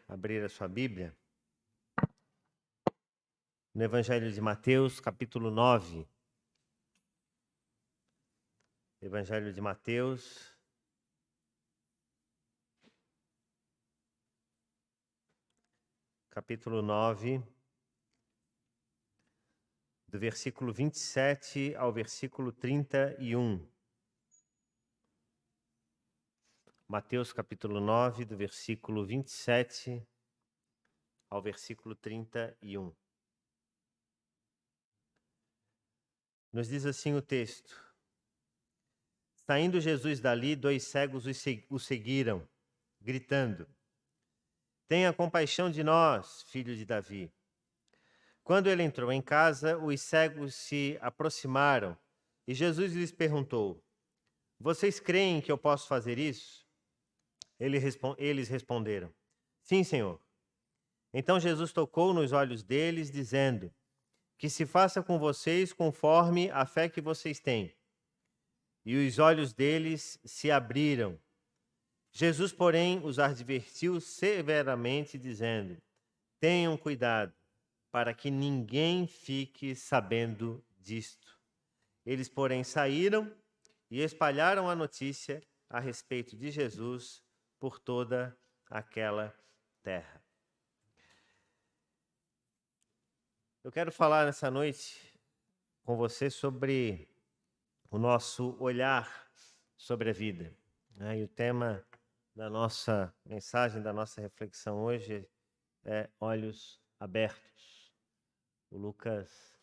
abrir a sua Bíblia no Evangelho de Mateus, capítulo 9. Evangelho de Mateus, capítulo 9, do versículo 27 ao versículo 31. Mateus, capítulo 9, do versículo 27 ao versículo 31. Nos diz assim o texto: Saindo Jesus dali, 2 cegos o seguiram, gritando: Tenha compaixão de nós, filho de Davi. Quando ele entrou em casa, os cegos se aproximaram e Jesus lhes perguntou: Vocês creem que eu posso fazer isso? Eles responderam: Sim, Senhor. Então Jesus tocou nos olhos deles, dizendo: Que se faça com vocês conforme a fé que vocês têm. E os olhos deles se abriram. Jesus, porém, os advertiu severamente, dizendo: Tenham cuidado, para que ninguém fique sabendo disto. Eles, porém, saíram e espalharam a notícia a respeito de Jesus por toda aquela terra. Eu quero falar nessa noite com você sobre o nosso olhar sobre a vida. E o tema da nossa mensagem, da nossa reflexão hoje é olhos abertos. O Lucas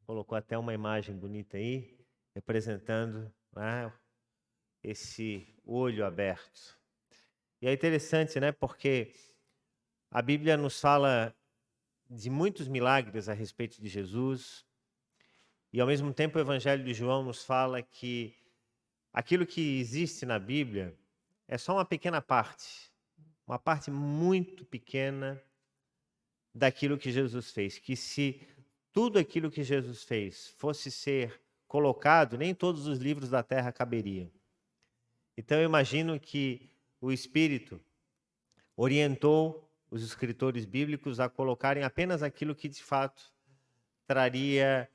colocou até uma imagem bonita aí, representando esse olho aberto. E é interessante, porque a Bíblia nos fala de muitos milagres a respeito de Jesus, e ao mesmo tempo o Evangelho de João nos fala que aquilo que existe na Bíblia é só uma pequena parte, uma parte muito pequena daquilo que Jesus fez, que se tudo aquilo que Jesus fez fosse ser colocado, nem todos os livros da terra caberiam. Então eu imagino que o Espírito orientou os escritores bíblicos a colocarem apenas aquilo que de fato traria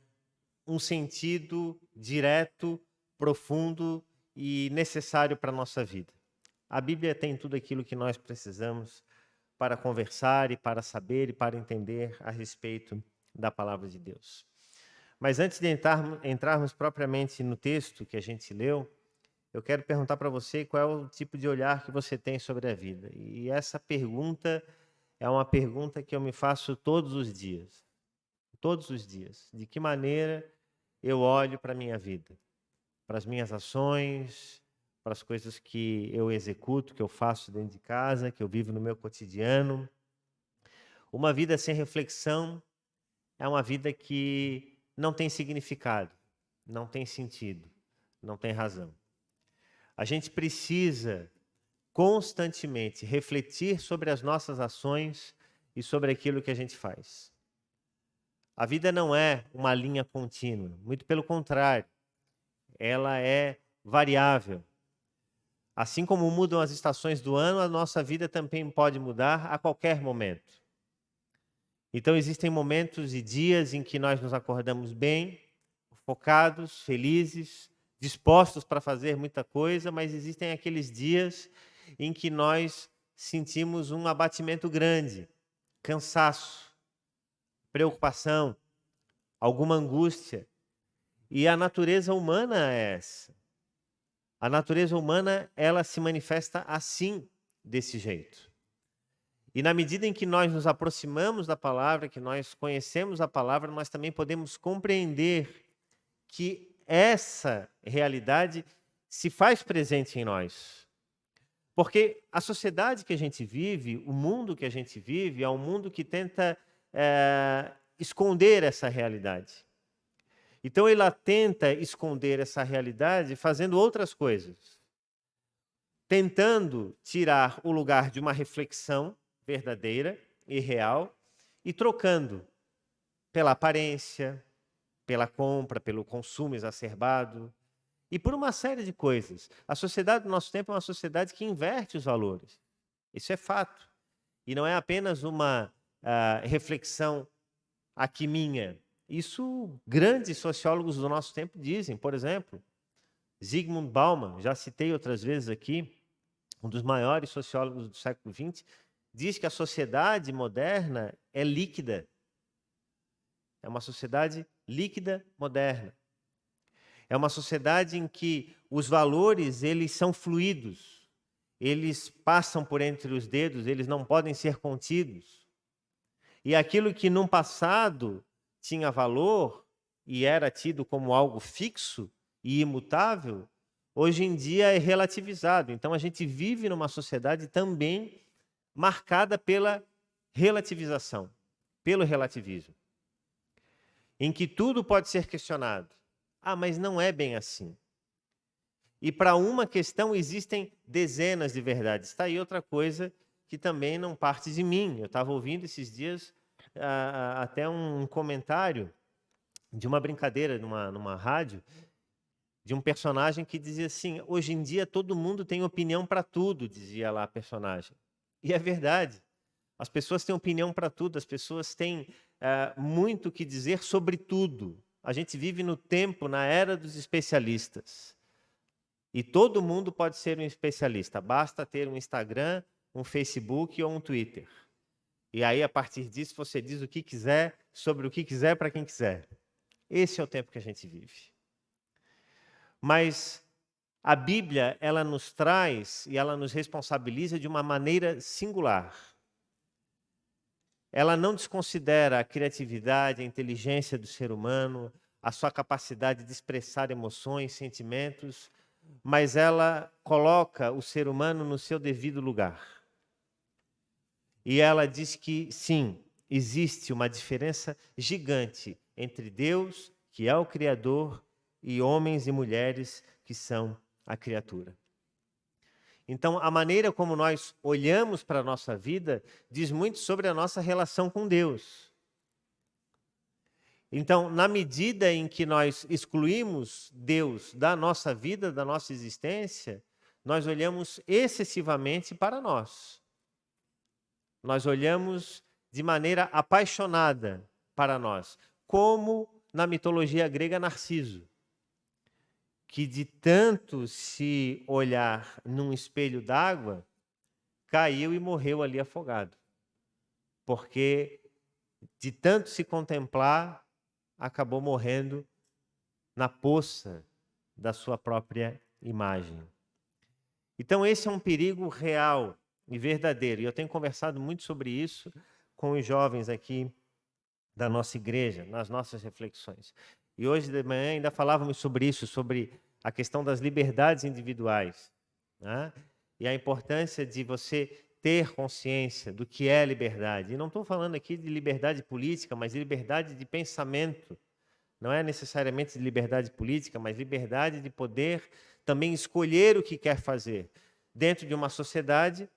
um sentido direto, profundo e necessário para a nossa vida. A Bíblia tem tudo aquilo que nós precisamos para conversar e para saber e para entender a respeito da palavra de Deus. Mas antes de entrarmos propriamente no texto que a gente leu, eu quero perguntar para você qual é o tipo de olhar que você tem sobre a vida. E essa pergunta é uma pergunta que eu me faço todos os dias. Todos os dias. De que maneira eu olho para a minha vida? Para as minhas ações, para as coisas que eu executo, que eu faço dentro de casa, que eu vivo no meu cotidiano. Uma vida sem reflexão é uma vida que não tem significado, não tem sentido, não tem razão. A gente precisa constantemente refletir sobre as nossas ações e sobre aquilo que a gente faz. A vida não é uma linha contínua, muito pelo contrário, ela é variável. Assim como mudam as estações do ano, a nossa vida também pode mudar a qualquer momento. Então existem momentos e dias em que nós nos acordamos bem, focados, felizes, dispostos para fazer muita coisa, mas existem aqueles dias em que nós sentimos um abatimento grande, cansaço, preocupação, alguma angústia. E a natureza humana é essa. A natureza humana, ela se manifesta assim, desse jeito. E na medida em que nós nos aproximamos da palavra, que nós conhecemos a palavra, nós também podemos compreender que essa realidade se faz presente em nós. Porque a sociedade que a gente vive, o mundo que a gente vive, é um mundo que tenta esconder essa realidade. Então ela tenta esconder essa realidade fazendo outras coisas. Tentando tirar o lugar de uma reflexão verdadeira e real e trocando pela aparência, pela compra, pelo consumo exacerbado e por uma série de coisas. A sociedade do nosso tempo é uma sociedade que inverte os valores. Isso é fato. E não é apenas uma reflexão aqui minha. Isso grandes sociólogos do nosso tempo dizem. Por exemplo, Zygmunt Bauman, já citei outras vezes aqui, um dos maiores sociólogos do século XX, diz que a sociedade moderna é líquida. É uma sociedade líquida moderna. É uma sociedade em que os valores, eles são fluidos. Eles passam por entre os dedos, eles não podem ser contidos. E aquilo que num passado tinha valor e era tido como algo fixo e imutável, hoje em dia é relativizado. Então a gente vive numa sociedade também marcada pela relativização, pelo relativismo, em que tudo pode ser questionado. Ah, mas não é bem assim. E para uma questão existem dezenas de verdades. Está aí outra coisa que também não parte de mim. Eu estava ouvindo esses dias até um comentário de uma brincadeira numa rádio, de um personagem que dizia assim: hoje em dia todo mundo tem opinião para tudo, dizia lá a personagem. E é verdade. As pessoas têm opinião para tudo, as pessoas têm muito o que dizer sobre tudo. A gente vive no tempo, na era dos especialistas. E todo mundo pode ser um especialista. Basta ter um Instagram, um Facebook ou um Twitter. E aí, a partir disso, você diz o que quiser, sobre o que quiser, para quem quiser. Esse é o tempo que a gente vive. Mas a Bíblia, ela nos traz e ela nos responsabiliza de uma maneira singular. Ela não desconsidera a criatividade, a inteligência do ser humano, a sua capacidade de expressar emoções, sentimentos, mas ela coloca o ser humano no seu devido lugar. E ela diz que, sim, existe uma diferença gigante entre Deus, que é o Criador, e homens e mulheres que são a criatura. Então, a maneira como nós olhamos para a nossa vida diz muito sobre a nossa relação com Deus. Então, na medida em que nós excluímos Deus da nossa vida, da nossa existência, nós olhamos excessivamente para nós. Nós olhamos de maneira apaixonada para nós, como na mitologia grega Narciso, que de tanto se olhar num espelho d'água, caiu e morreu ali afogado. Porque de tanto se contemplar, acabou morrendo na poça da sua própria imagem. Então esse é um perigo real e verdadeiro. E eu tenho conversado muito sobre isso com os jovens aqui da nossa igreja, nas nossas reflexões. E hoje de manhã ainda falávamos sobre isso, sobre a questão das liberdades individuais, né? E a importância de você ter consciência do que é liberdade. E não estou falando aqui de liberdade política, mas de liberdade de pensamento. Não é necessariamente de liberdade política, mas liberdade de poder também escolher o que quer fazer dentro de uma sociedade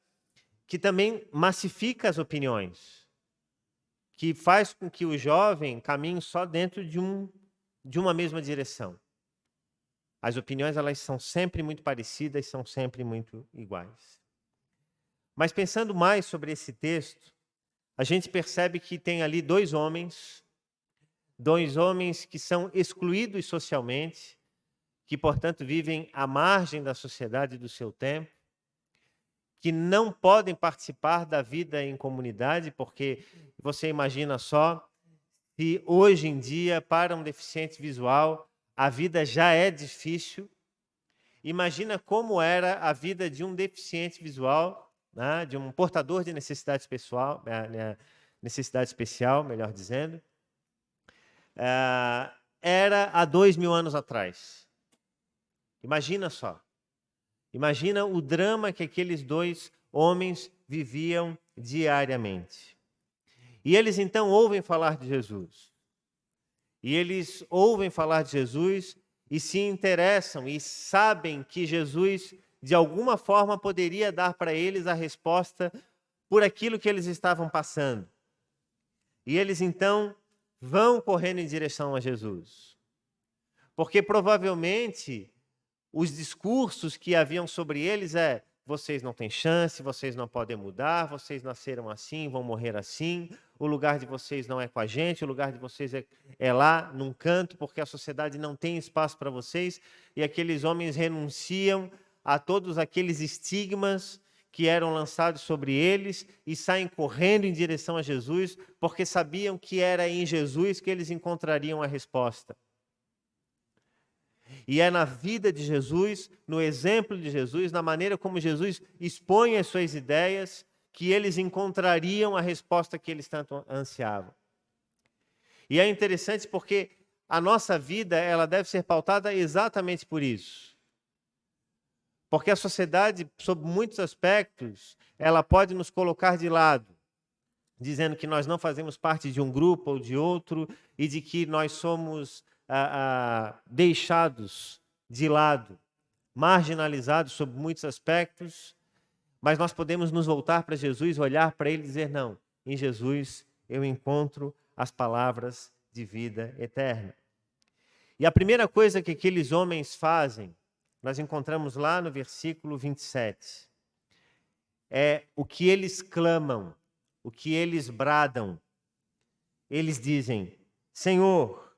que também massifica as opiniões, que faz com que o jovem caminhe só dentro de uma mesma direção. As opiniões, elas são sempre muito parecidas, são sempre muito iguais. Mas pensando mais sobre esse texto, a gente percebe que tem ali dois homens que são excluídos socialmente, que, portanto, vivem à margem da sociedade do seu tempo, que não podem participar da vida em comunidade, porque você imagina só, se hoje em dia, para um deficiente visual, a vida já é difícil, imagina como era a vida de um deficiente visual, né, de um portador de necessidade especial, melhor dizendo, era há 2000 anos atrás. Imagina só. Imagina o drama que aqueles dois homens viviam diariamente. E eles então ouvem falar de Jesus. E eles ouvem falar de Jesus e se interessam e sabem que Jesus, de alguma forma, poderia dar para eles a resposta por aquilo que eles estavam passando. E eles então vão correndo em direção a Jesus. Porque provavelmente os discursos que haviam sobre eles vocês não têm chance, vocês não podem mudar, vocês nasceram assim, vão morrer assim, o lugar de vocês não é com a gente, o lugar de vocês é lá, num canto, porque a sociedade não tem espaço para vocês, e aqueles homens renunciam a todos aqueles estigmas que eram lançados sobre eles e saem correndo em direção a Jesus, porque sabiam que era em Jesus que eles encontrariam a resposta. E é na vida de Jesus, no exemplo de Jesus, na maneira como Jesus expõe as suas ideias, que eles encontrariam a resposta que eles tanto ansiavam. E é interessante porque a nossa vida, ela deve ser pautada exatamente por isso. Porque a sociedade, sob muitos aspectos, ela pode nos colocar de lado, dizendo que nós não fazemos parte de um grupo ou de outro e de que nós somos deixados de lado, marginalizados sob muitos aspectos, mas nós podemos nos voltar para Jesus, olhar para Ele e dizer, não, em Jesus eu encontro as palavras de vida eterna. E a primeira coisa que aqueles homens fazem, nós encontramos lá no versículo 27, é o que eles clamam, o que eles bradam. Eles dizem, Senhor,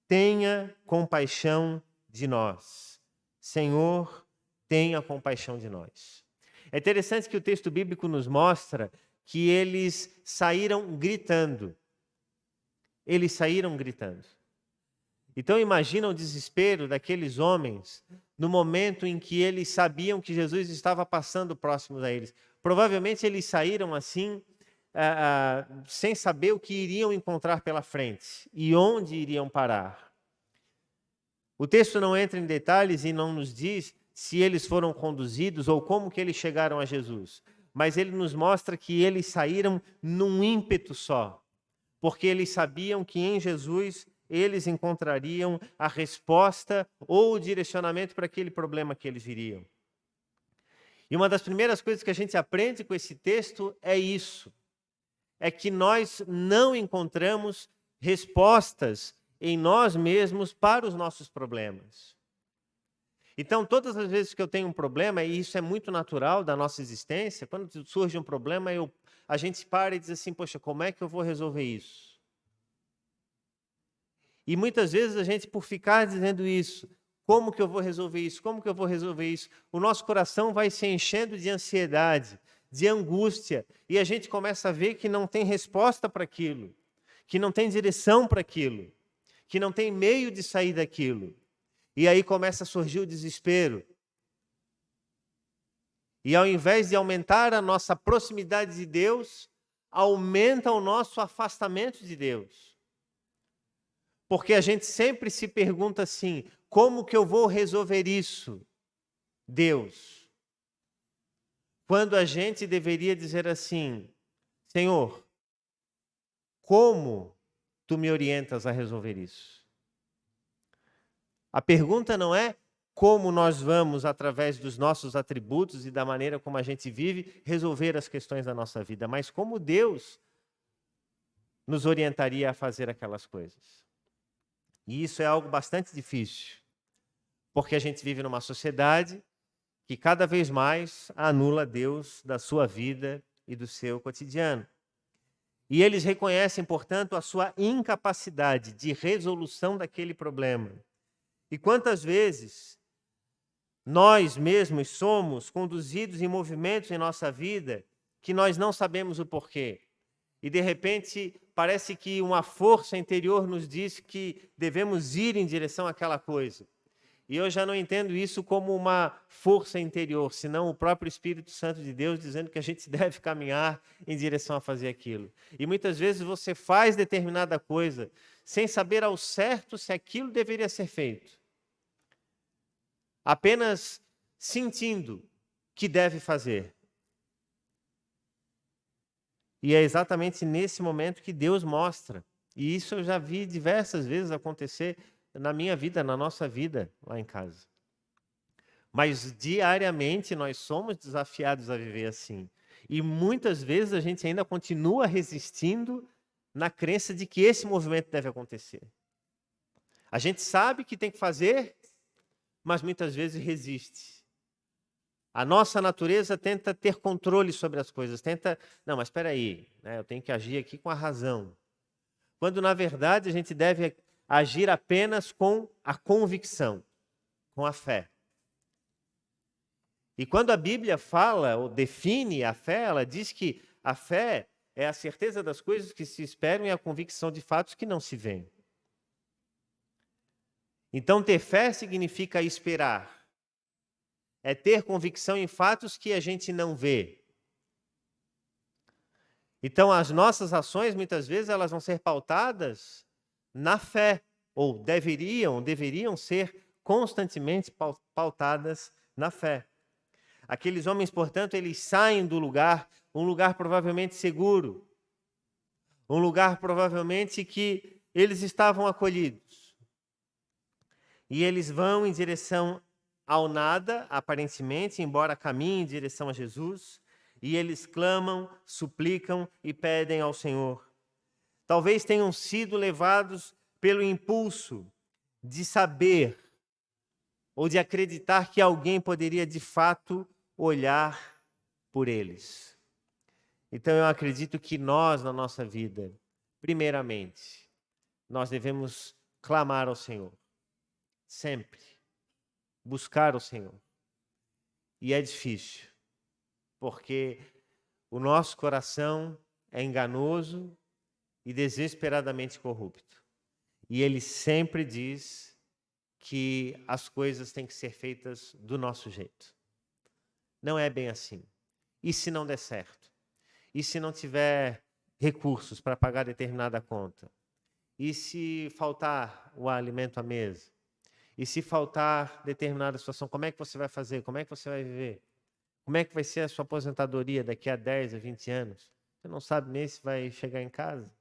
tenha compaixão de nós. Senhor, tenha compaixão de nós. É interessante que o texto bíblico nos mostra que eles saíram gritando. Eles saíram gritando. Então imagina o desespero daqueles homens no momento em que eles sabiam que Jesus estava passando próximo a eles. Provavelmente eles saíram assim, sem saber o que iriam encontrar pela frente e onde iriam parar. O texto não entra em detalhes e não nos diz se eles foram conduzidos ou como que eles chegaram a Jesus. Mas ele nos mostra que eles saíram num ímpeto só, porque eles sabiam que em Jesus eles encontrariam a resposta ou o direcionamento para aquele problema que eles viriam. E uma das primeiras coisas que a gente aprende com esse texto é isso. É que nós não encontramos respostas em nós mesmos para os nossos problemas. Então, todas as vezes que eu tenho um problema, e isso é muito natural da nossa existência, quando surge um problema, a gente para e diz assim, poxa, como é que eu vou resolver isso? E muitas vezes a gente, por ficar dizendo isso, como que eu vou resolver isso? Como que eu vou resolver isso? O nosso coração vai se enchendo de ansiedade, de angústia, e a gente começa a ver que não tem resposta para aquilo, que não tem direção para aquilo, que não tem meio de sair daquilo. E aí começa a surgir o desespero. E ao invés de aumentar a nossa proximidade de Deus, aumenta o nosso afastamento de Deus. Porque a gente sempre se pergunta assim, como que eu vou resolver isso, Deus? Quando a gente deveria dizer assim, Senhor, como tu me orientas a resolver isso? A pergunta não é como nós vamos, através dos nossos atributos e da maneira como a gente vive, resolver as questões da nossa vida, mas como Deus nos orientaria a fazer aquelas coisas. E isso é algo bastante difícil, porque a gente vive numa sociedade que cada vez mais anula Deus da sua vida e do seu cotidiano. E eles reconhecem, portanto, a sua incapacidade de resolução daquele problema. E quantas vezes nós mesmos somos conduzidos em movimentos em nossa vida que nós não sabemos o porquê. E de repente parece que uma força interior nos diz que devemos ir em direção àquela coisa. E eu já não entendo isso como uma força interior, senão o próprio Espírito Santo de Deus dizendo que a gente deve caminhar em direção a fazer aquilo. E muitas vezes você faz determinada coisa sem saber ao certo se aquilo deveria ser feito. Apenas sentindo que deve fazer. E é exatamente nesse momento que Deus mostra. E isso eu já vi diversas vezes acontecer na minha vida, na nossa vida lá em casa. Mas diariamente nós somos desafiados a viver assim. E muitas vezes a gente ainda continua resistindo na crença de que esse movimento deve acontecer. A gente sabe que tem que fazer, mas muitas vezes resiste. A nossa natureza tenta ter controle sobre as coisas, não, mas espera aí, né, eu tenho que agir aqui com a razão. Quando, na verdade, a gente deve agir apenas com a convicção, com a fé. E quando a Bíblia fala ou define a fé, ela diz que a fé é a certeza das coisas que se esperam e a convicção de fatos que não se veem. Então, ter fé significa esperar. É ter convicção em fatos que a gente não vê. Então, as nossas ações, muitas vezes, elas vão ser pautadas na fé, ou deveriam ser constantemente pautadas na fé. Aqueles homens, portanto, eles saem do lugar, um lugar provavelmente seguro, um lugar provavelmente que eles estavam acolhidos. E eles vão em direção ao nada, aparentemente, embora caminhem em direção a Jesus, e eles clamam, suplicam e pedem ao Senhor. Talvez tenham sido levados pelo impulso de saber ou de acreditar que alguém poderia de fato olhar por eles. Então eu acredito que nós, na nossa vida, primeiramente, nós devemos clamar ao Senhor, sempre, buscar o Senhor. E é difícil, porque o nosso coração é enganoso e desesperadamente corrupto. E ele sempre diz que as coisas têm que ser feitas do nosso jeito. Não é bem assim. E se não der certo? E se não tiver recursos para pagar determinada conta? E se faltar o alimento à mesa? E se faltar determinada situação, como é que você vai fazer? Como é que você vai viver? Como é que vai ser a sua aposentadoria daqui a 10, a 20 anos? Você não sabe nem se vai chegar em casa.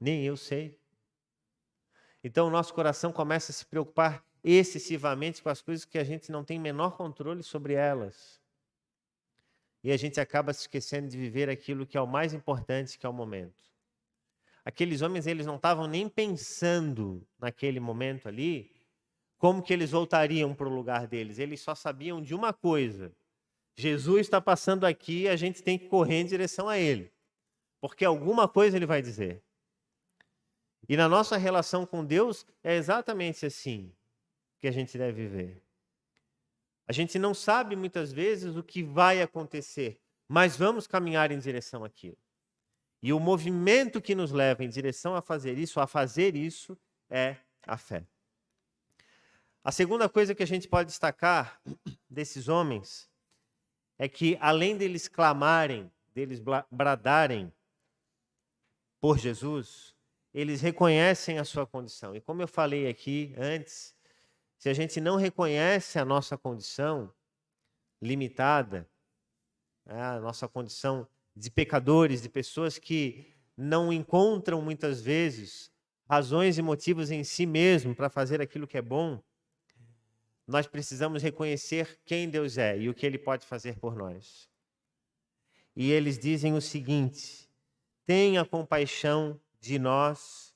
Nem eu sei. Então o nosso coração começa a se preocupar excessivamente com as coisas que a gente não tem menor controle sobre elas. E a gente acaba se esquecendo de viver aquilo que é o mais importante, que é o momento. Aqueles homens, eles não estavam nem pensando naquele momento ali, como que eles voltariam para o lugar deles. Eles só sabiam de uma coisa: Jesus está passando aqui e a gente tem que correr em direção a ele, porque alguma coisa ele vai dizer. E na nossa relação com Deus é exatamente assim que a gente deve viver. A gente não sabe muitas vezes o que vai acontecer, mas vamos caminhar em direção àquilo. E o movimento que nos leva em direção a fazer isso é a fé. A segunda coisa que a gente pode destacar desses homens é que, além deles clamarem, deles bradarem por Jesus, eles reconhecem a sua condição. E como eu falei aqui antes, se a gente não reconhece a nossa condição limitada, a nossa condição de pecadores, de pessoas que não encontram muitas vezes razões e motivos em si mesmo para fazer aquilo que é bom, nós precisamos reconhecer quem Deus é e o que Ele pode fazer por nós. E eles dizem o seguinte: tenha compaixão de nós,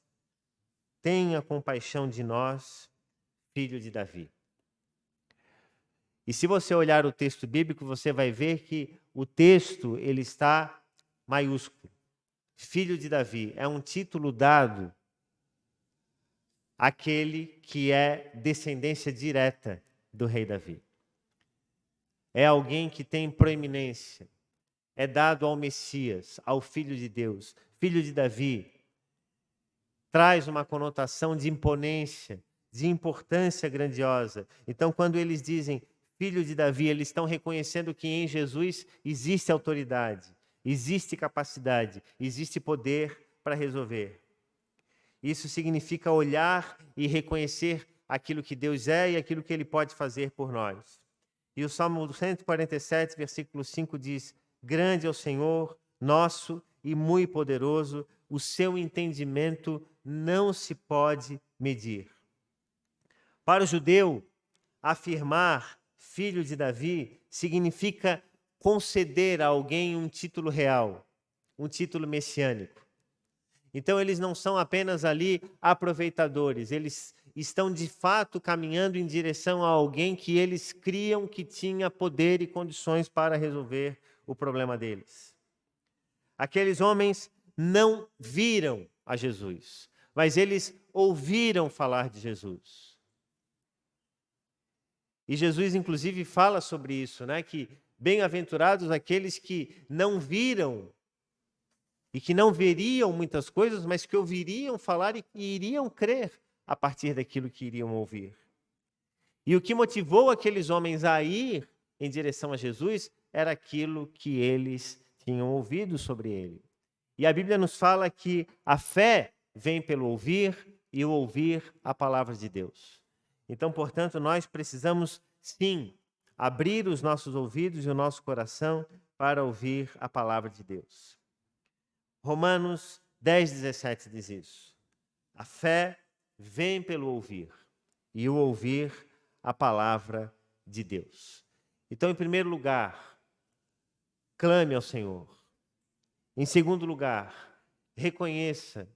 filho de Davi. E se você olhar o texto bíblico, você vai ver que o texto ele está maiúsculo. Filho de Davi é um título dado àquele que é descendência direta do rei Davi. É alguém que tem proeminência. É dado ao Messias, ao Filho de Deus. Filho de Davi traz uma conotação de imponência, de importância grandiosa. Então, quando eles dizem Filho de Davi, eles estão reconhecendo que em Jesus existe autoridade, existe capacidade, existe poder para resolver. Isso significa olhar e reconhecer aquilo que Deus é e aquilo que Ele pode fazer por nós. E o Salmo 147, versículo 5 diz: grande é o Senhor, nosso e muito poderoso, o seu entendimento não se pode medir. Para o judeu, afirmar filho de Davi significa conceder a alguém um título real, um título messiânico. Então eles não são apenas ali aproveitadores, eles estão de fato caminhando em direção a alguém que eles criam que tinha poder e condições para resolver o problema deles. Aqueles homens não viram a Jesus, mas eles ouviram falar de Jesus. E Jesus, inclusive, fala sobre isso, né? Que bem-aventurados aqueles que não viram e que não veriam muitas coisas, mas que ouviriam falar e iriam crer a partir daquilo que iriam ouvir. E o que motivou aqueles homens a ir em direção a Jesus era aquilo que eles tinham ouvido sobre ele. E a Bíblia nos fala que a fé vem pelo ouvir e o ouvir a palavra de Deus. Então, portanto, nós precisamos, sim, abrir os nossos ouvidos e o nosso coração para ouvir a palavra de Deus. Romanos 10:17 diz isso. A fé vem pelo ouvir e o ouvir a palavra de Deus. Então, em primeiro lugar, clame ao Senhor. Em segundo lugar, reconheça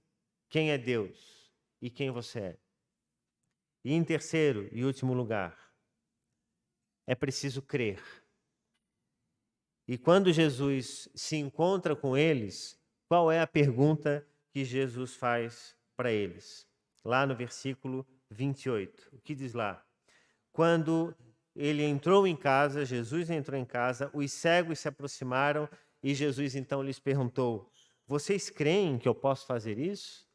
quem é Deus e quem você é. E em terceiro e último lugar, é preciso crer. E quando Jesus se encontra com eles, qual é a pergunta que Jesus faz para eles? Lá no versículo 28, o que diz lá? Quando ele entrou em casa, Jesus entrou em casa, os cegos se aproximaram e Jesus então lhes perguntou: vocês creem que eu posso fazer isso?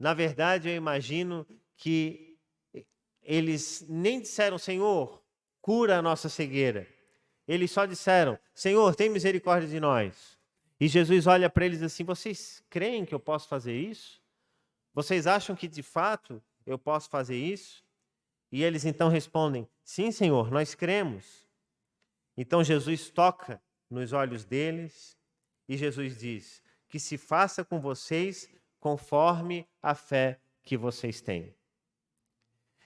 Na verdade, eu imagino que eles nem disseram: Senhor, cura a nossa cegueira. Eles só disseram: Senhor, tem misericórdia de nós. E Jesus olha para eles assim: vocês creem que eu posso fazer isso? Vocês acham que de fato eu posso fazer isso? E eles então respondem: sim, Senhor, nós cremos. Então Jesus toca nos olhos deles e Jesus diz: que se faça com vocês conforme a fé que vocês têm.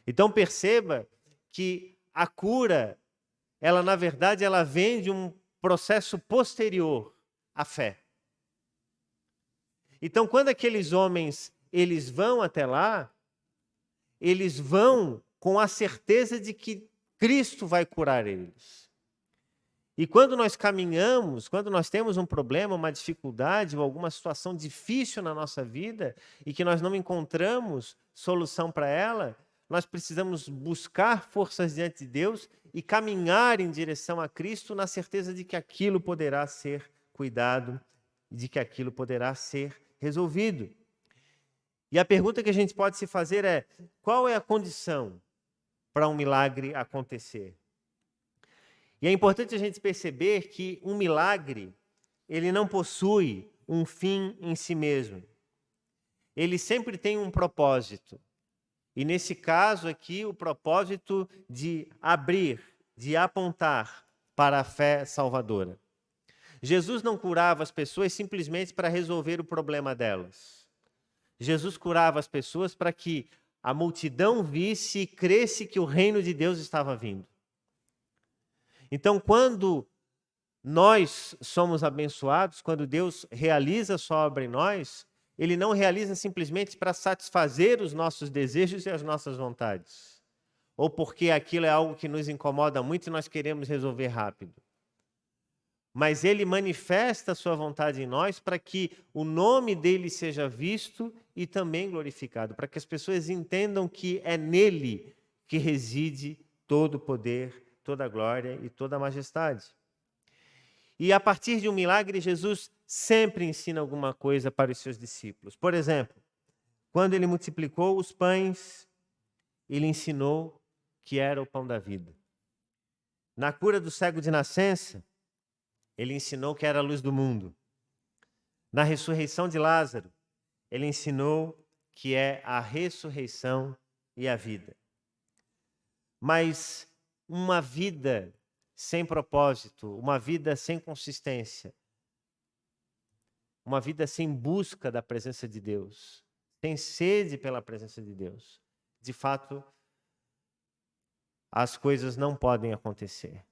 Então perceba que a cura, ela na verdade, ela vem de um processo posterior à fé. Então quando aqueles homens, eles vão até lá, eles vão com a certeza de que Cristo vai curar eles. E quando nós caminhamos, quando nós temos um problema, uma dificuldade ou alguma situação difícil na nossa vida e que nós não encontramos solução para ela, nós precisamos buscar forças diante de Deus e caminhar em direção a Cristo na certeza de que aquilo poderá ser cuidado e de que aquilo poderá ser resolvido. E a pergunta que a gente pode se fazer é: qual é a condição para um milagre acontecer? E é importante a gente perceber que um milagre, ele não possui um fim em si mesmo. Ele sempre tem um propósito. E nesse caso aqui, o propósito de abrir, de apontar para a fé salvadora. Jesus não curava as pessoas simplesmente para resolver o problema delas. Jesus curava as pessoas para que a multidão visse e cresse que o reino de Deus estava vindo. Então, quando nós somos abençoados, quando Deus realiza a sua obra em nós, Ele não realiza simplesmente para satisfazer os nossos desejos e as nossas vontades, ou porque aquilo é algo que nos incomoda muito e nós queremos resolver rápido. Mas Ele manifesta a sua vontade em nós para que o nome dEle seja visto e também glorificado, para que as pessoas entendam que é nele que reside todo o poder, toda a glória e toda a majestade. E a partir de um milagre, Jesus sempre ensina alguma coisa para os seus discípulos. Por exemplo, quando ele multiplicou os pães, ele ensinou que era o pão da vida. Na cura do cego de nascença, ele ensinou que era a luz do mundo. Na ressurreição de Lázaro, ele ensinou que é a ressurreição e a vida. Mas uma vida sem propósito, uma vida sem consistência, uma vida sem busca da presença de Deus, sem sede pela presença de Deus, de fato, as coisas não podem acontecer.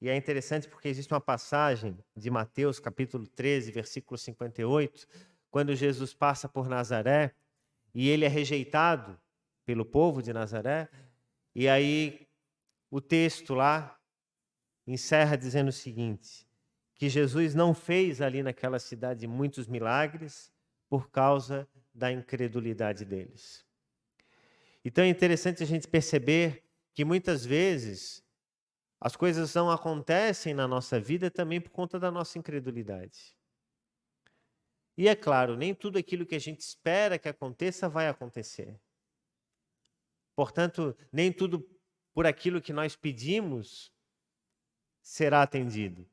E é interessante porque existe uma passagem de Mateus, capítulo 13, versículo 58, quando Jesus passa por Nazaré, e ele é rejeitado pelo povo de Nazaré. E aí o texto lá encerra dizendo o seguinte, que Jesus não fez ali naquela cidade muitos milagres por causa da incredulidade deles. Então é interessante a gente perceber que muitas vezes as coisas não acontecem na nossa vida também por conta da nossa incredulidade. E é claro, nem tudo aquilo que a gente espera que aconteça vai acontecer. Portanto, nem tudo por aquilo que nós pedimos será atendido.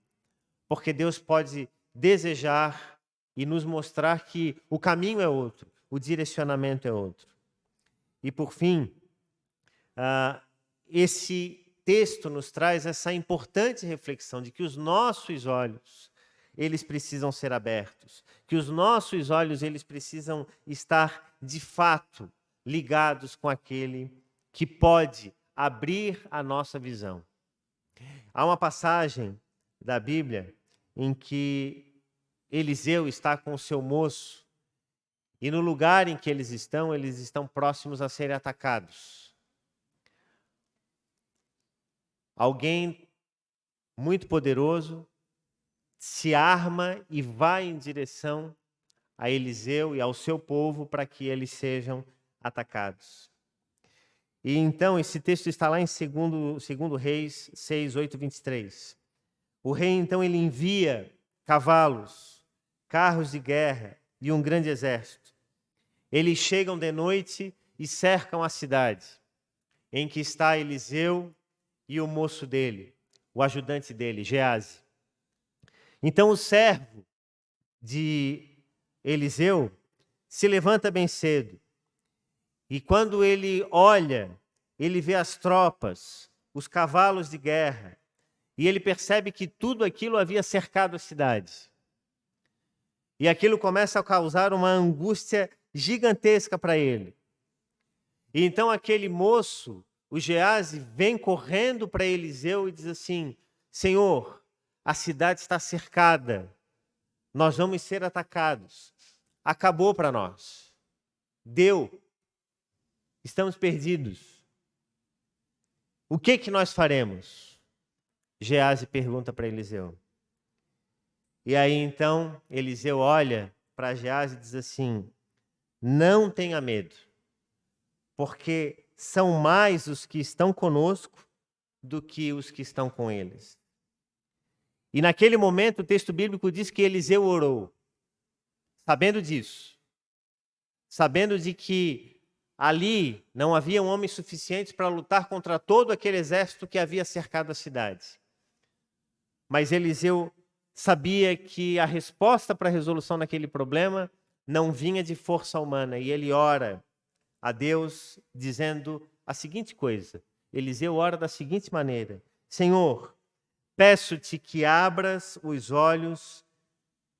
Porque Deus pode desejar e nos mostrar que o caminho é outro, o direcionamento é outro. E por fim, esse texto nos traz essa importante reflexão de que os nossos olhos, eles precisam ser abertos, que os nossos olhos, eles precisam estar de fato ligados com aquele que pode abrir a nossa visão. Há uma passagem da Bíblia em que Eliseu está com o seu moço e no lugar em que eles estão próximos a serem atacados. Alguém muito poderoso se arma e vai em direção a Eliseu e ao seu povo para que eles sejam atacados. E então esse texto está lá em 2 Reis 6, 8, 23. O rei então ele envia cavalos, carros de guerra e um grande exército. Eles chegam de noite e cercam a cidade em que está Eliseu e o moço dele, o ajudante dele, Geazi. Então o servo de Eliseu se levanta bem cedo. E quando ele olha, ele vê as tropas, os cavalos de guerra, e ele percebe que tudo aquilo havia cercado a cidade. E aquilo começa a causar uma angústia gigantesca para ele. E então aquele moço, o Geazi, vem correndo para Eliseu e diz assim: Senhor, a cidade está cercada, nós vamos ser atacados, acabou para nós, deu, estamos perdidos. O que nós faremos? Geazi pergunta para Eliseu. E aí então Eliseu olha para Geazi e diz assim: não tenha medo, porque são mais os que estão conosco do que os que estão com eles. E naquele momento o texto bíblico diz que Eliseu orou, sabendo disso, sabendo de que ali não havia homens suficientes para lutar contra todo aquele exército que havia cercado a cidade. Mas Eliseu sabia que a resposta para a resolução daquele problema não vinha de força humana, e ele ora a Deus dizendo a seguinte coisa. Eliseu ora da seguinte maneira: Senhor, peço-te que abras os olhos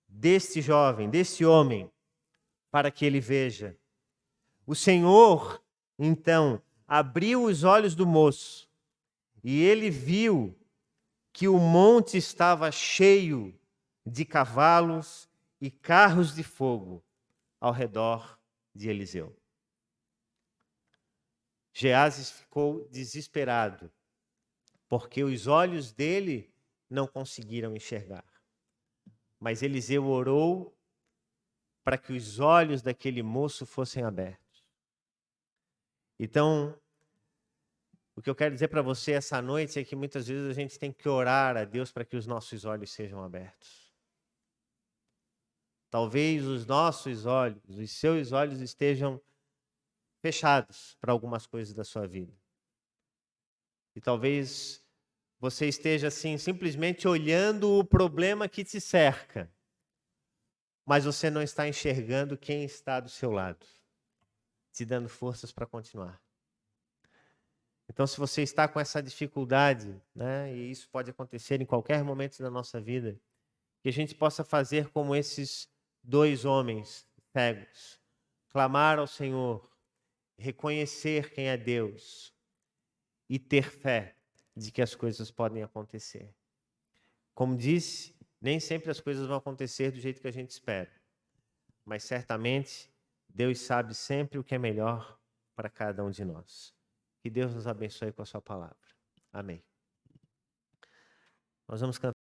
deste jovem, deste homem, para que ele veja. O Senhor, então, abriu os olhos do moço e ele viu que o monte estava cheio de cavalos e carros de fogo ao redor de Eliseu. Geazi ficou desesperado, porque os olhos dele não conseguiram enxergar. Mas Eliseu orou para que os olhos daquele moço fossem abertos. Então, o que eu quero dizer para você essa noite é que muitas vezes a gente tem que orar a Deus para que os nossos olhos sejam abertos. Talvez os nossos olhos, os seus olhos estejam fechados para algumas coisas da sua vida. E talvez você esteja assim simplesmente olhando o problema que te cerca, mas você não está enxergando quem está do seu lado, te dando forças para continuar. Então, se você está com essa dificuldade, né, e isso pode acontecer em qualquer momento da nossa vida, que a gente possa fazer como esses dois homens cegos, clamar ao Senhor, reconhecer quem é Deus e ter fé de que as coisas podem acontecer. Como disse, nem sempre as coisas vão acontecer do jeito que a gente espera, mas certamente Deus sabe sempre o que é melhor para cada um de nós. Que Deus nos abençoe com a sua palavra. Amém. Nós vamos cantar.